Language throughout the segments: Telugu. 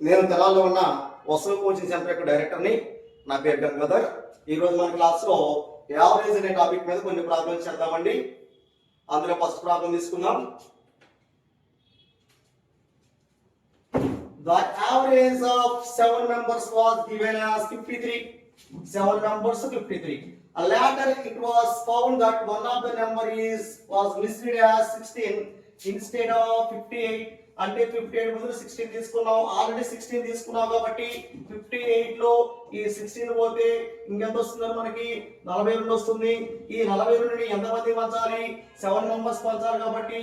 నేను తెలంగాణలో ఉన్న వసూలు కోచింగ్ సెంటర్ యొక్క డైరెక్టర్ని. నా పేరు గంగాధర్. ఈరోజు మన క్లాస్లో యావరేజ్ అనే టాపిక్ మీద కొన్ని ప్రాబ్లమ్స్ చేద్దామండి. అందులో ఫస్ట్ ప్రాబ్లం తీసుకుందాం. The average of 7 members was given as 53. 7 members 53. Later it was found that one of the number was listed as 16 instead of 58. అంటే 58 బదులు 16 తీసుకున్నాం. ఆల్రెడీ 16 తీసుకున్నాం కాబట్టి 58 లో ఈ 16 పోతే ఇంకెంత వస్తుందని మనకి 42 వస్తుంది. ఈ 42ని ఎంతమంది పంచాలి? 7 మెంబర్స్ పంచాలి కాబట్టి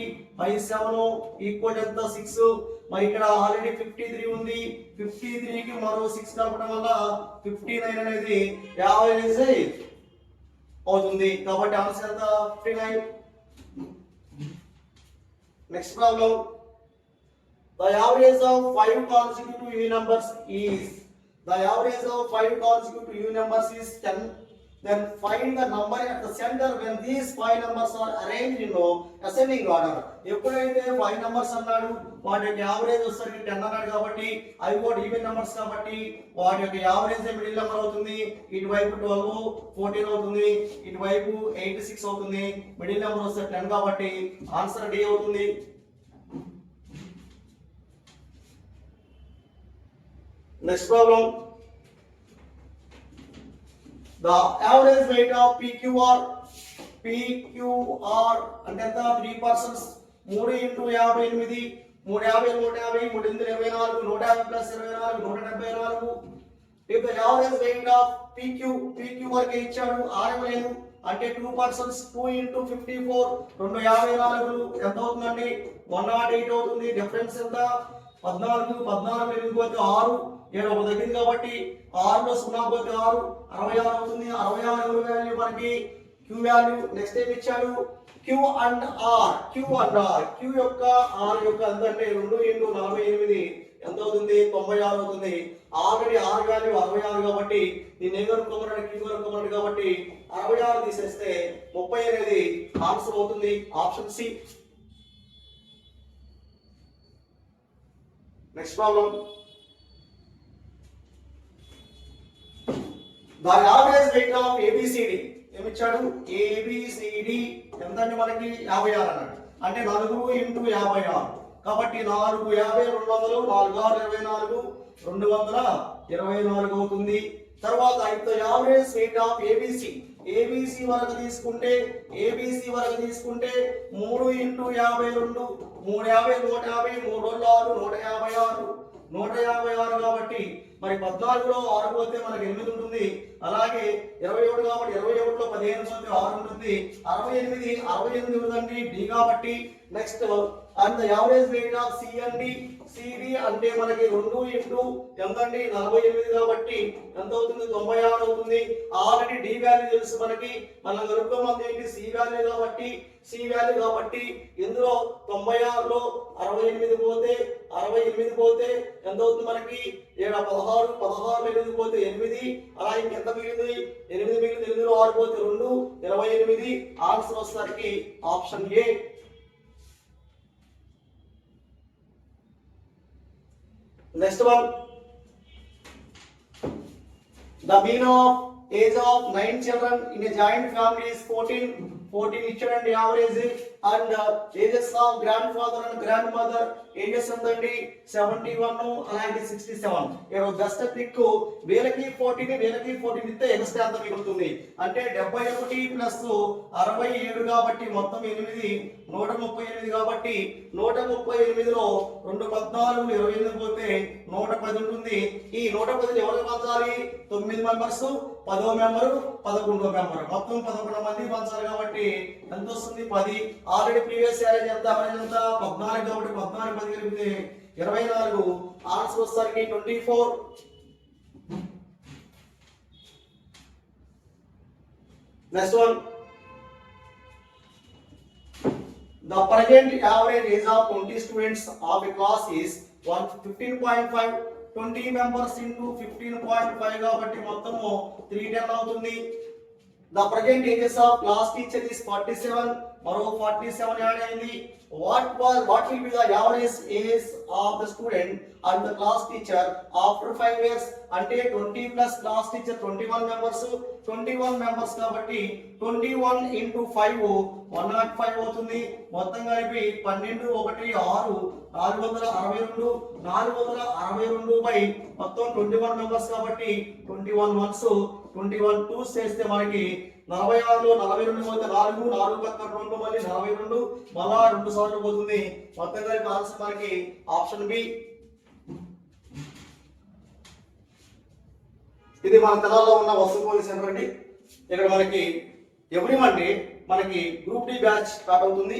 7 ఈక్వల్ ఎంత? 6. మరి ఇక్కడ ఆల్రెడీ 53 ఉంది. 53కి మరో 6 కలపడం వల్ల 59 అనేది యావరేజ్ అవుతుంది. కాబట్టి ఆన్సర్ ఎంత? 59. Next problem. The average of 5 consecutive even numbers is 10. Then find the number at the center when these 5 numbers are arranged in ascending order. ఎప్పుడైతే 5 numbers అన్నాడు వాటి యొక్క యావరేజ్ వచ్చేసరికి 10 అన్నాడు కాబట్టి అవి కూడా ఈవెన్ నంబర్స్ కాబట్టి వాటి యొక్క యావరేజ్ మిడిల్ నెంబర్ అవుతుంది. ఇటువైపు 12 14 అవుతుంది, ఇటువైపు 86 అవుతుంది. మిడిల్ నెంబర్ వస్తే 10 కాబట్టి ఆన్సర్ డి అవుతుంది. Next problem. The average weight of PQR అంటే ఎంత? 3 persons. 3 × 58 350 150 3 × 24 150 + 24 174. If the average weight of PQ వరకు ఇచ్చాడు, R ఇవ్వలేదు అంటే 2 persons. 2 × 54 254 ఎంత అవుతుందండి? 108 అవుతుంది. డిఫరెన్స్ ఎంత? 14 వెళ్ళిపోతే 6 7 ఒక తగ్గింది కాబట్టి 6 లో 0 పోతే 6 66 అవుతుంది. 66 వాల్యూ మనకి Q వాల్యూ. నెక్స్ట్ ఏం ఇచ్చాడు? Q and R. Q యొక్క R యొక్క ఎంత అంటే 2 × 48 ఎంత అవుతుంది? 96 అవుతుంది. ఆల్రెడీ R వాల్యూ 66 కాబట్టి దీన్ని ఏం కనుక్కోమన్నాడు? Q కనుక్కోమన్నాడు కాబట్టి 66 తీసేస్తే 30 అనేది ఆన్సర్ అవుతుంది. Option C. Next problem. The average weight of ABCD ఏమిచ్చాడు? ABCD ఎంత అంటే మనకి 56 అన్నాడు. అంటే 4 × 56 కాబట్టి 4 50 200 4 6 24 224 అవుతుంది. తర్వాత the average weight of ABC వరకు తీసుకుంటే 3 × 52 350 150 3 156 కాబట్టి మరి 14లో 6 పోతే మనకి 8 ఉంటుంది. అలాగే 21 కాబట్టి 21లో 15 పోతే 6 ఉంటుంది. 68 ఉందండి డి కాబట్టి. Next and the average weight of C and D. CD అంటే మనకి 2 × ఎంతండి? 48 కాబట్టి ఎంత అవుతుంది? 96 అవుతుంది. ఆల్రెడీ డి వాల్యూ తెలుసు మనకి. మనం కనుక్కోమంది ఏంటి? సి వాల్యూ కాబట్టి ఇందులో 96లో 68 పోతే ఎంత అవుతుంది మనకి? 16 8 పోతే 8. అలా ఇంకెంత మిగిలింది? 8 మిగిలింది. 8లో 6 పోతే 2 28. ఆన్సర్ వచ్చేసరికి option A. Next one. The mean of age of 9 children in a joint family is 14 ఇచ్చాడండి average. And ages of grand father and grand mother ages ఎంతండి? 71 అలాగే 67. జస్ట్ క్లిక్ వీళ్ళకి 14 ఇస్తే ఎక్స్ట్రా ఎంత మిగులుతుంది అంటే 71 + 67 కాబట్టి మొత్తం 8 138 కాబట్టి 138లో 2 14 28 పోతే 110 ఉంటుంది. ఈ 110 ఎవరికి పంచాలి? 9 మెంబర్స్ 10వ మెంబరు 11వ మెంబరు మొత్తం 11 మంది పంచాలి కాబట్టి ఎంత వస్తుంది? 10. ఆల్రెడీ ప్రీవియస్ యావరేజ్ ఎంత? 14 కాబట్టి 14 10 కలిపితే 24. ఆన్సర్ వచ్చేసరికి 24. Next one. The present average age of 20 students of a class is 15.5. 20 members into 15.5 కాబట్టి మొత్తము 310 అవుతుంది. The present ages of class teacher is 47. మరో 47 యాడ్ అయింది. what will be the average age of the student and the class teacher after 5 years? అంటే 20 ప్లస్ క్లాస్ టీచర్ 21 మెంబర్స్ కాబట్టి 21 into 5 105 అవుతుంది. మొత్తం కలిపి 12 1 6 462 బై మొత్తం 21 మెంబర్స్ కాబట్టి 21 1s 21 2s చేస్తే మనకి 46లో 42 పోతే 4 పక్కన 2 మళ్ళీ 42 మళ్ళా 2 సార్లు పోతుంది. మొత్తం కలిపి ఆన్సర్ మనకి ఆప్షన్ బి. ఇది మన తెలంగాణలో ఉన్న వసతి పోలీస్ సెంటర్ అండి. ఇక్కడ మనకి ఎవ్రీ మండే మనకి గ్రూప్ డి బ్యాచ్ స్టార్ట్ అవుతుంది.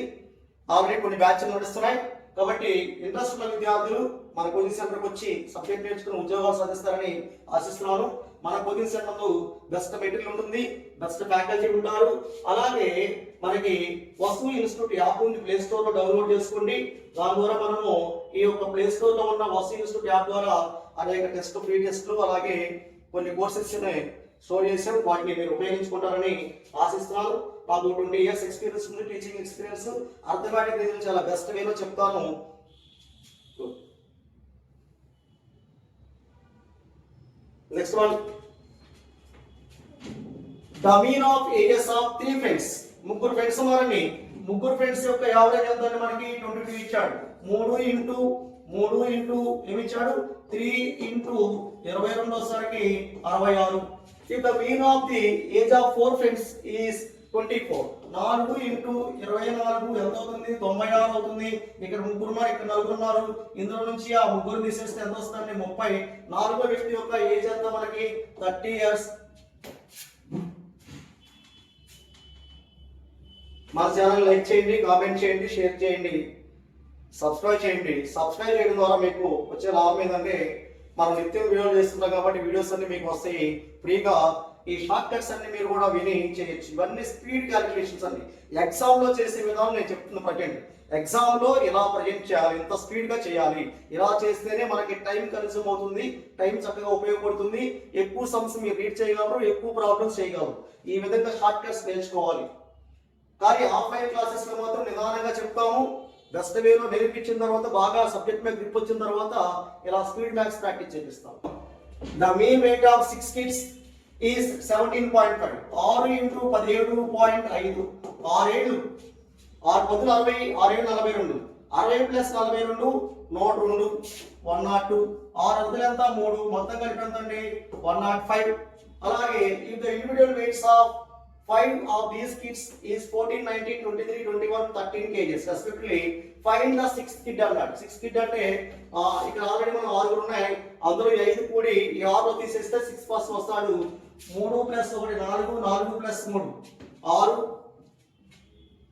ఆల్రెడీ కొన్ని బ్యాచ్లు నడుస్తున్నాయి కాబట్టి ఇంట్రెస్ట్ ఉన్న విద్యార్థులు మన కోచింగ్ సెంటర్కి వచ్చి సబ్జెక్ట్ నేర్చుకుని ఉద్యోగాలు సాధిస్తారని ఆశిస్తున్నాను. మన కోచింగ్ సెంటర్లో బెస్ట్ మెటీరియల్ ఉంటుంది, బెస్ట్ ఫ్యాకల్టీ ఉంటారు. అలాగే మనకి వసు ఇన్స్టిట్యూట్ యాప్ ఉంది, ప్లే స్టోర్ లో డౌన్లోడ్ చేసుకోండి. దాని ద్వారా మనము ఈ యొక్క ప్లే స్టోర్ లో ఉన్న వసు ఇన్స్టిట్యూట్ యాప్ ద్వారా అనేక ఫ్రీ టెస్టులు అలాగే కొన్ని కోర్సెస్ స్టోర్ చేసాం. వాటిని మీరు ఉపయోగించుకుంటారని ఆశిస్తున్నాను. నాకు 20 years ఎక్స్పీరియన్స్ ఉంది, టీచింగ్ ఎక్స్పీరియన్స్. అర్థమెటిక్ రీజన్ చాలా బెస్ట్ వేలో చెప్తాను. Next one, the mean of ages of 3 friends. ముగ్గురు ఫ్రెండ్స్ ఉన్నారండి. ముగ్గురు ఫ్రెండ్స్ యొక్క యావరేజ్ ఎంత అంటే మనకి 22 ఇచ్చాడు. 3 ఇంటూ ఏమిచ్చాడు 3 ఇంటూ 22 వచ్చేసరికి 66. If the mean of the age of 4 friends is 24. 4 into 24 ఎంత అవుతుంది 96 అవుతుంది. ఇక్కడ ముగ్గురు ఉన్నారు, ఇక్కడ నలుగురు ఉన్నారు. ఇందులో నుంచి ఆ ముగ్గురు తీసేస్తే ఎంత వస్తుందండి 30. 4వ వ్యక్తి యొక్క ఏజ్ ఎంత మనకి 30 years. మా ఛానల్ లైక్ చేయండి, కామెంట్ చేయండి, షేర్ చేయండి, సబ్స్క్రైబ్ చేయండి. సబ్స్క్రైబ్ చేయడం ద్వారా మీకు వచ్చే లాభం ఏంటంటే మనం నిత్యం వీడియోలు చేస్తున్నాం కాబట్టి వీడియోస్ అన్ని మీకు వస్తాయి ఫ్రీగా. ఈ షార్ట్ కట్స్ అన్ని మీరు కూడా విని చేయొచ్చు. ఇవన్నీ స్పీడ్ క్యాలిక్యులేషన్స్ అండి. ఎగ్జామ్ లో చేసే విధానం నేను చెప్తున్నా. ప్రజెంట్ ఎగ్జామ్ లో ఇలా ప్రజెంట్ చేయాలి, ఎంత స్పీడ్ గా చేయాలి, ఇలా చేస్తేనే మనకి టైం కన్స్యూమ్ అవుతుంది, టైం చక్కగా ఉపయోగపడుతుంది, ఎక్కువ సమ్స్ మీరు రీడ్ చేయగలరు, ఎక్కువ ప్రాబ్లమ్స్ చేయగలరు. ఈ విధంగా షార్ట్ కట్స్ నేర్చుకోవాలి. కానీ ఆఫ్లైన్ క్లాసెస్ లో మాత్రం నిదానంగా చెప్తాము. బెస్ట్ వేలో నేర్పించిన తర్వాత బాగా సబ్జెక్ట్ మీద గ్రిప్ వచ్చిన తర్వాత ఇలా స్పీడ్ మ్యాథ్స్ ప్రాక్టీస్ చేపిస్తాం. The mean weight of 6 kids is 17.5. 6 into 17.5. 6 ఏళ్ళు 6 పొద్దులు 60, 6 ఏళ్ళు 42. 60 ప్లస్ 42 102 102. 6 అంకెలు ఎంత 3, మొత్తం కలిపి ఎంత అండి 105. అలాగే if the individual weights of 5 of these kids is 14, 19, 23, 21, 13 kgs respectively. Find the 6th kid అన్నాడు. 6th kid అంటే ఇక్కడ ఆల్రెడీ మనం 6 ఉన్నాయి, అందులో 5 కూడి ఈ 6 లో తీసేస్తే 6 ఫస్ట్ వస్తాడు. 3 plus 1 4, 4 plus 3 6,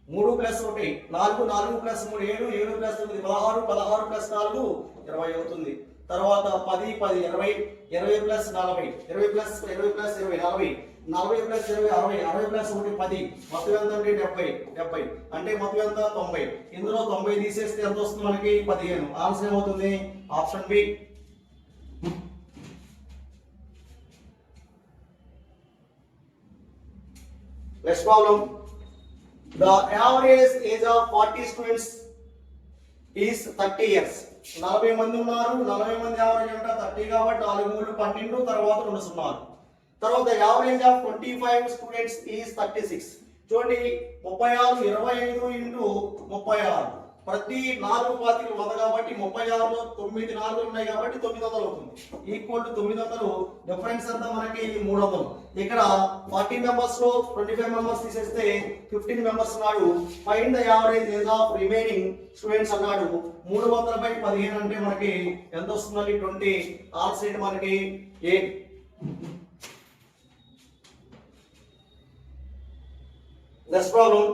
3 plus 1 4, 4 plus 3 7, 7 plus 9 16, 16 plus 4 20 అవుతుంది. తర్వాత 10 10 20, 20 plus 40, 20 plus 20 plus 20 40, 40 plus 20 60, 60 plus 1 10, మొత్తం ఎంత అంటే 70 అంటే మొత్తం ఎంత 90. ఇందులో 90 తీసేస్తే ఎంత వస్తుంది మనకి 15. ఆన్సర్ ఏమవుతుంది option B. Next problem, the average age of 40 students is 30 years. 40 మంది ఉన్నారు, 40 మంది యావరేజ్ అంటే 30 కాబట్టి 4 3 12 తర్వాత 2 సున్నాలు. తర్వాత యావరేజ్ ఆఫ్ 25 students ఈస్ 36. చూడండి 36 25 ఇంటూ 36 ప్రతి 4 పాతికలు 100 కాబట్టి 36లో 9 4 ఉన్నాయి కాబట్టి 900 అవుతుంది. Equal to 900. డిఫరెన్స్ అంతా మనకి 300. ఇక్కడ 40 మెంబర్స్ లో 25 మెంబర్స్ తీసేస్తే 15 మెంబర్స్ ఉన్నాడు. Find the average age of remaining students అన్నాడు. 300/15 అంటే మనకి ఎంత వస్తుందండి 20. ఆన్సర్ మనకి 8. Next problem,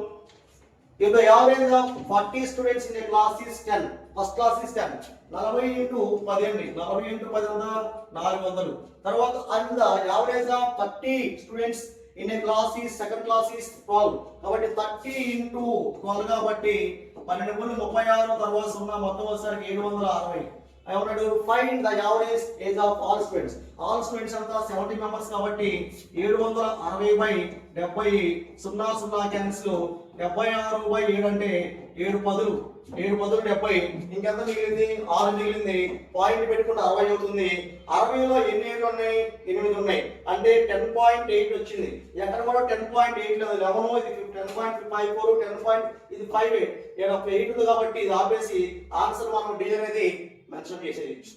if the average of 40 students in a class is 10, first class is 10, 40 into 10 అండి, 40 into 10 400. తర్వాత and the average of 30 students in a class is second class is 12, కాబట్టి 30 into 12 కాబట్టి 12 36 తర్వాత ఉన్న మొత్తం వచ్చేసరికి 760. ఏమన్నాడు find the average age of all students. All students అంతా 70 మెంబర్స్ కాబట్టి 760/70 0 క్యాన్సిల్ 76/7 అంటే 7 పదులు 70. ఇంకెంత మిగిలింది 6 మిగిలింది. పాయింట్ పెట్టుకుంటే 60 అవుతుంది. 60లో ఎన్ని 7 ఉన్నాయి 8 ఉన్నాయి అంటే 10.8 వచ్చింది. ఎక్కడ కూడా 10.8 లేదు 11 ఇది 10.54 ఇది 5 ఇక్కడ 8 ఉంది కాబట్టి ఇది ఆపేసి ఆన్సర్ మనం డి అనేది మెన్షన్ చేసేయచ్చు.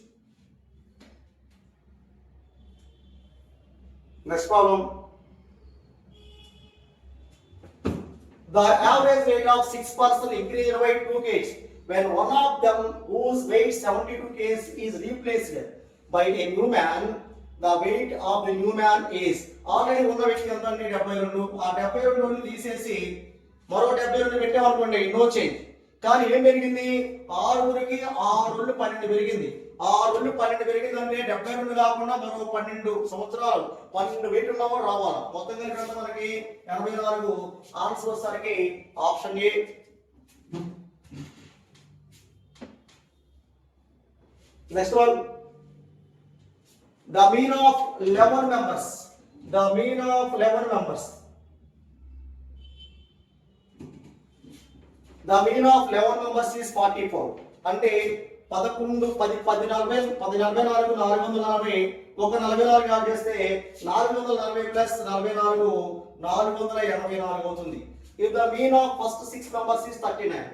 Next problem. The average weight of 6 persons increased by 2 kg when one of them whose weight 72 kg is replaced by a new man. The weight of the new man is already ఉన్న వ్యక్తి ఎంత అంటే 72. ఆ 72 ని తీసేసి మరో 72 పెట్టామనుకోండి నో చేంజ్. కానీ ఏం పెరిగింది 6కి 6 12 పెరిగింది. 6 12 పెరిగిందంటే 72 కాకుండా మరో 12 సంవత్సరాలు 12 వెయిట్ ఉన్నవాడు రావాలి. మొత్తం కలిపి మనకి 84. ఆన్సర్ వచ్చేసరికి option A. Next one. The mean of 11 members. The mean of 11 members. The mean of 11 members is 44. అంటే 11 10 40 44 440 ఒక 44 యాడ్ చేస్తే 440 ప్లస్ 44 484 అవుతుంది. If the mean of first 6 members is 39.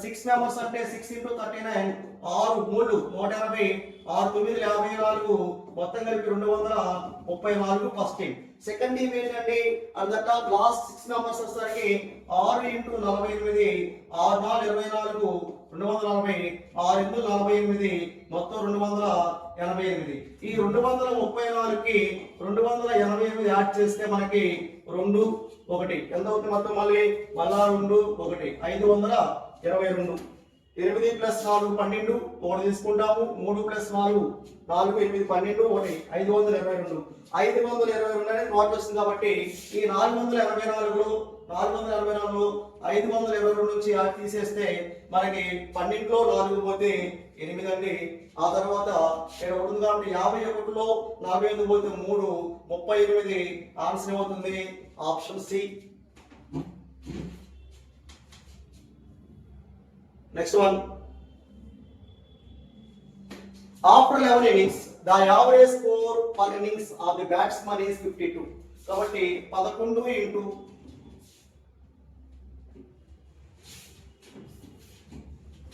6 members అంటే 6 into 39 6 3 180 6 9 54 మొత్తం కలిపి 234 ఫస్ట్ టీమ్. సెకండ్ టీమ్ ఏంటంటే at the top last 6 members వచ్చేసరికి 6 into 48 6 4 24 240 6 into 48 మొత్తం 288. ఈ 234కి 288 యాడ్ చేస్తే మనకి 2 1 ఎంత అవుతుంది మొత్తం మళ్ళా 2 1 522. 8 ప్లస్ 4 12 1 తీసుకుంటాము. 3 ప్లస్ 4 4 8 12 1 522. 522 అనేది టోటల్ వస్తుంది కాబట్టి ఈ 484లో 522 నుంచి యాడ్ తీసేస్తే మనకి 12లో 4 పోతే 8 అండి. ఆ తర్వాత ఇక్కడ ఉంటుంది కాబట్టి 51లో 48 పోతే 3 38. ఆన్సర్ ఏమవుతుంది option C. Next one. After 11 innings, the average score per innings of the batsman is 52. కాబట్టి 11 into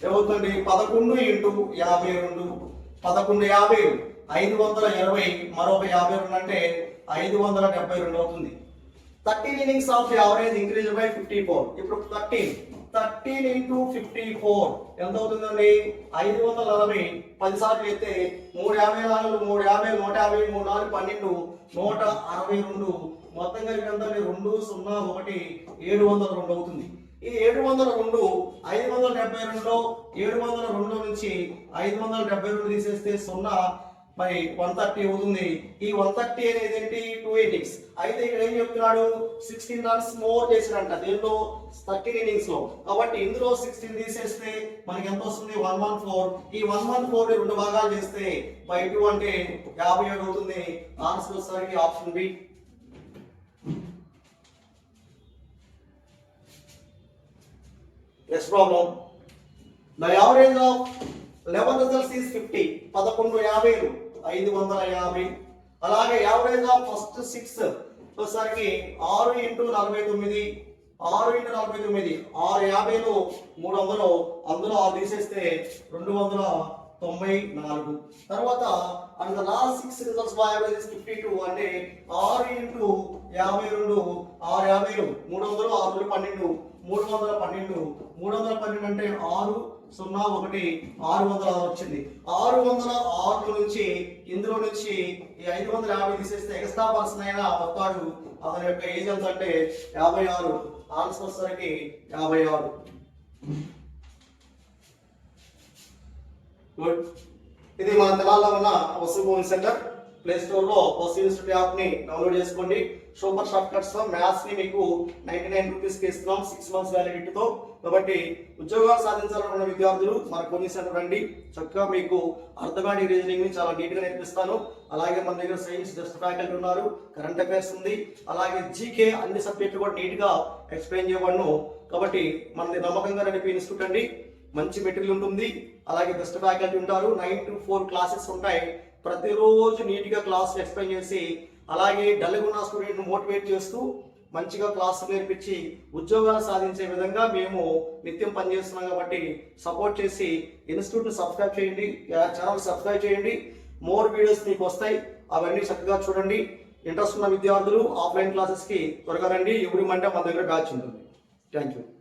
ఏమవుతుంది 11 into 52 11 50 520 మరొక 52 అంటే 572 అవుతుంది. 13 innings of the average increased by 54. ఇప్పుడు 13 into 54 ఎంత అవుతుందండి 540 10 సార్లు అయితే 354 350 150 3 4 12 162 మొత్తం కలిపి ఎంత 2 0 1 702 అవుతుంది. ఈ 702 572లో 702 నుంచి 572 తీసేస్తే 0 మరి 130 అవుతుంది. ఈ 130 అనేది ఏంటి 2 innings. అయితే ఇక్కడ ఏం చెప్తున్నాడు 16 రన్స్ మోర్ చేసినంట దీంట్లో 13 innings లో. కాబట్టి ఇందులో 16 తీసేస్తే మనకి ఎంత వస్తుంది 114. ఈ 114 ని 2 భాగాలు చేస్తే బై 2 అంటే 57 అవుతుంది. ఆన్సర్ వచ్చేసరికి option B. Next problem. The average of 11 results is 50. 11 550. అలాగే యావరేజ్ ఆఫ్ ఫస్ట్ 6 వచ్చేసరికి 6 into 49 6 into 49 650లో 300 అందులో 6 తీసేస్తే 294. తర్వాత and the last 6 results by average is 52 అంటే 6 into 52 650 300 6 12 312 312 అంటే 6 0 1 606 వచ్చింది. 606 నుంచి ఇందులో నుంచి ఈ 550 తీసేస్తే ఎక్స్ట్రా పర్సన్ అయినా వస్తాడు. అతని యొక్క ఏజ్ ఎంత అంటే 56. ఆన్సర్ వచ్చేసరికి 56. గుడ్. ఇది మన తెలంగాణలో ఉన్న వస్తు భూమి సెంటర్. ప్లే స్టోర్లో బస్ ఇన్స్టిట్యూట్ యాప్ని డౌన్లోడ్ చేసుకోండి. సూపర్ షార్ట్ కట్స్తో మ్యాథ్స్ని మీకు 99 రూపీస్కి ఇస్తున్నాం 6 మంత్స్ వ్యాలిడిటీతో. కాబట్టి ఉద్యోగాలు సాధించాలనుకున్న విద్యార్థులు మన కోచింగ్ సెంటర్ రండి. చక్కగా మీకు అర్థమెటిక్ రీజనింగ్ని చాలా నీట్గా నేర్పిస్తాను. అలాగే మన దగ్గర సైన్స్ జస్ట్ ఫ్యాకల్టీ ఉన్నారు, కరెంట్ అఫైర్స్ ఉంది, అలాగే జీకే అన్ని సబ్జెక్టులు కూడా నీట్గా ఎక్స్ప్లెయిన్ చేయబడను. కాబట్టి మనది నమ్మకంగా నడిపే ఇన్స్టిట్యూట్ అండి. మంచి మెటీరియల్ ఉంటుంది, అలాగే బెస్ట్ ఫ్యాకల్టీ ఉంటారు. 9 to 4 క్లాసెస్ ఉంటాయి. ప్రతిరోజు నీట్గా క్లాస్ ఎక్స్ప్లెయిన్ చేసి అలాగే డల్గా ఉన్న స్టూడెంట్ను మోటివేట్ చేస్తూ మంచిగా క్లాస్ నేర్పించి ఉద్యోగాలు సాధించే విధంగా మేము నిత్యం పనిచేస్తున్నాం. కాబట్టి సపోర్ట్ చేసి ఇన్స్టిట్యూట్ని సబ్స్క్రైబ్ చేయండి, ఛానల్ సబ్స్క్రైబ్ చేయండి. మోర్ వీడియోస్ మీకు వస్తాయి, అవన్నీ చక్కగా చూడండి. ఇంట్రెస్ట్ ఉన్న విద్యార్థులు ఆఫ్లైన్ క్లాసెస్కి త్వరగా రండి. ఎవ్రీ మండే మన దగ్గర బ్యాచ్ ఉంటుంది. Thank you.